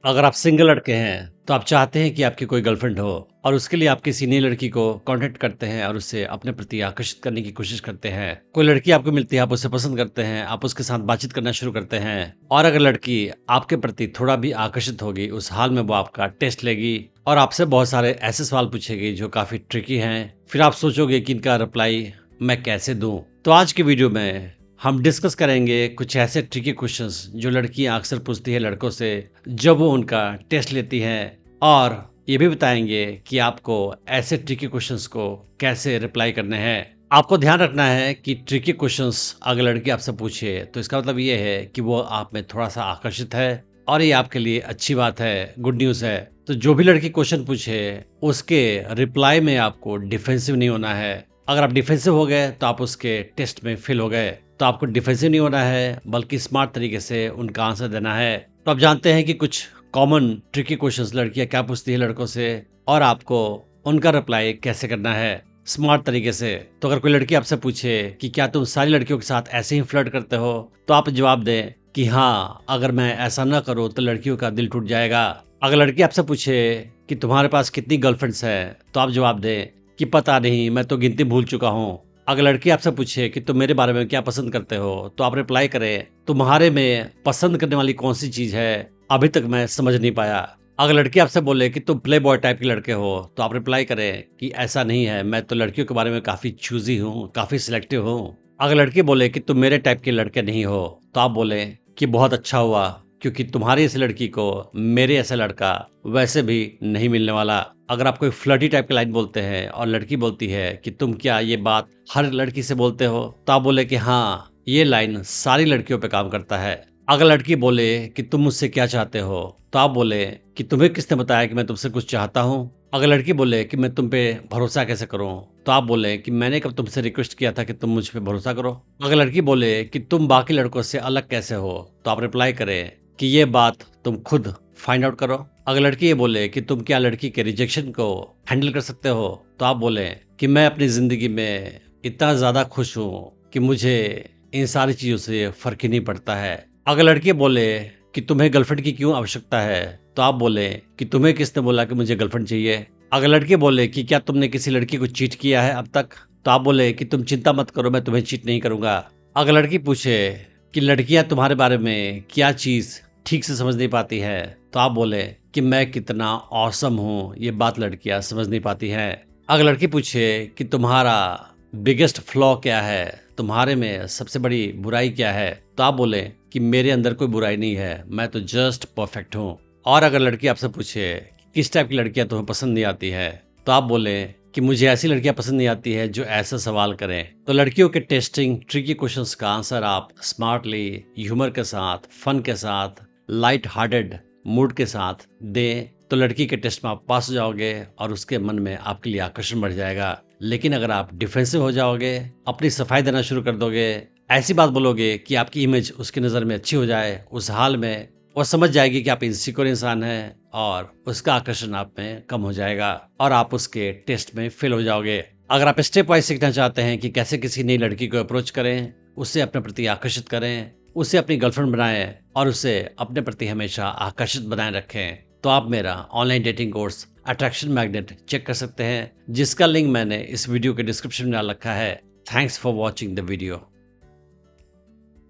अगर आप सिंगल लड़के हैं तो आप चाहते हैं कि आपकी कोई गर्लफ्रेंड हो और उसके लिए आप किसी नई लड़की को कांटेक्ट करते हैं और उससे अपने प्रति आकर्षित करने की कोशिश करते हैं। कोई लड़की आपको मिलती है, आप उसे पसंद करते हैं, आप उसके साथ बातचीत करना शुरू करते हैं और अगर लड़की आपके प्रति थोड़ा भी आकर्षित होगी, उस हाल में वो आपका टेस्ट लेगी और आपसे बहुत सारे ऐसे सवाल पूछेगी जो काफी ट्रिकी हैं। फिर आप सोचोगे कि इनका रिप्लाई मैं कैसे दूं। तो आज की वीडियो में हम डिस्कस करेंगे कुछ ऐसे ट्रिकी क्वेश्चंस जो लड़कियां अक्सर पूछती है लड़कों से जब वो उनका टेस्ट लेती हैं, और ये भी बताएंगे कि आपको ऐसे ट्रिकी क्वेश्चंस को कैसे रिप्लाई करने हैं। आपको ध्यान रखना है कि ट्रिकी क्वेश्चंस अगर लड़की आपसे पूछे तो इसका मतलब ये है कि वो आप में थोड़ा सा आकर्षित है और ये आपके लिए अच्छी बात है, गुड न्यूज़ है। तो जो भी लड़की क्वेश्चन पूछे उसके रिप्लाई में आपको डिफेंसिव नहीं होना है। अगर आप डिफेंसिव हो गए तो आप उसके टेस्ट में फेल हो गए। तो आपको डिफेंसिव नहीं होना है बल्कि स्मार्ट तरीके से उनका आंसर देना है। तो आप जानते हैं कि कुछ कॉमन ट्रिकी क्वेश्चंस लड़कियां क्या पूछती है लड़कों से और आपको उनका रिप्लाई कैसे करना है स्मार्ट तरीके से। तो अगर कोई लड़की आपसे पूछे कि क्या तुम सारी लड़कियों के साथ ऐसे ही फ्लर्ट करते हो, तो आप जवाब दें कि हाँ, अगर मैं ऐसा न करूँ तो लड़कियों का दिल टूट जाएगा। अगर लड़की आपसे पूछे कि तुम्हारे पास कितनी गर्लफ्रेंड्स हैं, तो आप जवाब दें कि पता नहीं, मैं तो गिनती भूल चुका हूँ। अगर लड़की आपसे पूछे कि तुम मेरे बारे में क्या पसंद करते हो, तो आप रिप्लाई करें तुम्हारे में पसंद करने वाली कौन सी चीज है, अभी तक मैं समझ नहीं पाया। अगर लड़की आपसे बोले कि तुम प्ले बॉय टाइप के लड़के हो, तो आप रिप्लाई करें कि ऐसा नहीं है, मैं तो लड़कियों के बारे में काफी चूजी हूँ, काफी सिलेक्टिव हूँ। अगर लड़की बोले कि तुम मेरे टाइप के लड़के नहीं हो, तो आप बोले कि बहुत अच्छा हुआ, क्योंकि तुम्हारी ऐसी लड़की को मेरे ऐसा लड़का वैसे भी नहीं मिलने वाला। अगर आप कोई फ्लर्टी टाइप की लाइन बोलते हैं और लड़की बोलती है कि तुम क्या ये बात हर लड़की से बोलते हो, तो आप बोले कि हाँ, ये लाइन सारी लड़कियों पे काम करता है। अगर लड़की बोले कि तुम मुझसे क्या चाहते हो, तो आप बोले कि तुम्हें किसने बताया कि मैं तुमसे कुछ चाहता हूँ। अगर लड़की बोले कि मैं तुम पे भरोसा कैसे करूं, तो आप बोले कि मैंने कब तुमसे रिक्वेस्ट किया था कि तुम मुझ पे भरोसा करो। अगर लड़की बोले कि तुम बाकी लड़कों से अलग कैसे हो, तो आप रिप्लाई करें कि ये बात तुम खुद फाइंड आउट करो। अगर लड़की ये बोले कि तुम क्या लड़की के रिजेक्शन को हैंडल कर सकते हो, तो आप बोले कि मैं अपनी जिंदगी में इतना ज्यादा खुश हूँ कि मुझे इन सारी चीजों से फर्क ही नहीं पड़ता है। अगर लड़की बोले कि तुम्हें गर्लफ्रेंड की क्यों आवश्यकता है, तो आप बोले कि तुम्हें किसने बोला कि मुझे गर्लफ्रेंड चाहिए। अगर लड़की बोले कि क्या तुमने किसी लड़की को चीट किया है अब तक, तो आप बोले कि तुम चिंता मत करो, मैं तुम्हें चीट नहीं करूंगा। अगर लड़की पूछे कि लड़कियां तुम्हारे बारे में क्या चीज ठीक से समझ नहीं पाती है, तो आप बोले कि मैं कितना ऑसम हूँ, ये बात लड़कियां समझ नहीं पाती हैं। अगर लड़की पूछे कि तुम्हारा बिगेस्ट फ्लॉ क्या है, तुम्हारे में सबसे बड़ी बुराई क्या है, तो आप बोले कि मेरे अंदर कोई बुराई नहीं है, मैं तो जस्ट परफेक्ट हूँ। और अगर लड़की आपसे पूछे किस टाइप की लड़कियां तुम्हें पसंद नहीं आती है, तो आप बोले कि मुझे ऐसी लड़कियां पसंद नहीं आती है जो ऐसा सवाल करें। तो लड़कियों के टेस्टिंग ट्रिकी क्वेश्चंस का आंसर आप स्मार्टली, ह्यूमर के साथ, फन के साथ, लाइट हार्टेड मूड के साथ दें, तो लड़की के टेस्ट में आप पास हो जाओगे और उसके मन में आपके लिए आकर्षण बढ़ जाएगा। लेकिन अगर आप डिफेंसिव हो जाओगे, अपनी सफाई देना शुरू कर दोगे, ऐसी बात बोलोगे कि आपकी इमेज उसकी नज़र में अच्छी हो जाए, उस हाल में वो समझ जाएगी कि आप इनसिक्योर इंसान हैं और उसका आकर्षण आप में कम हो जाएगा और आप उसके टेस्ट में फेल हो जाओगे। अगर आप स्टेप वाइज सीखना चाहते हैं कि कैसे किसी नई लड़की को अप्रोच करें, उसे अपने प्रति आकर्षित करें, उसे अपनी गर्लफ्रेंड बनाएं और उसे अपने प्रति हमेशा आकर्षित बनाए रखें, तो आप मेरा online dating course attraction magnet check कर सकते हैं, जिसका लिंक मैंने इस वीडियो के डिस्क्रिप्शन में डाल रखा है। Thanks for watching the video.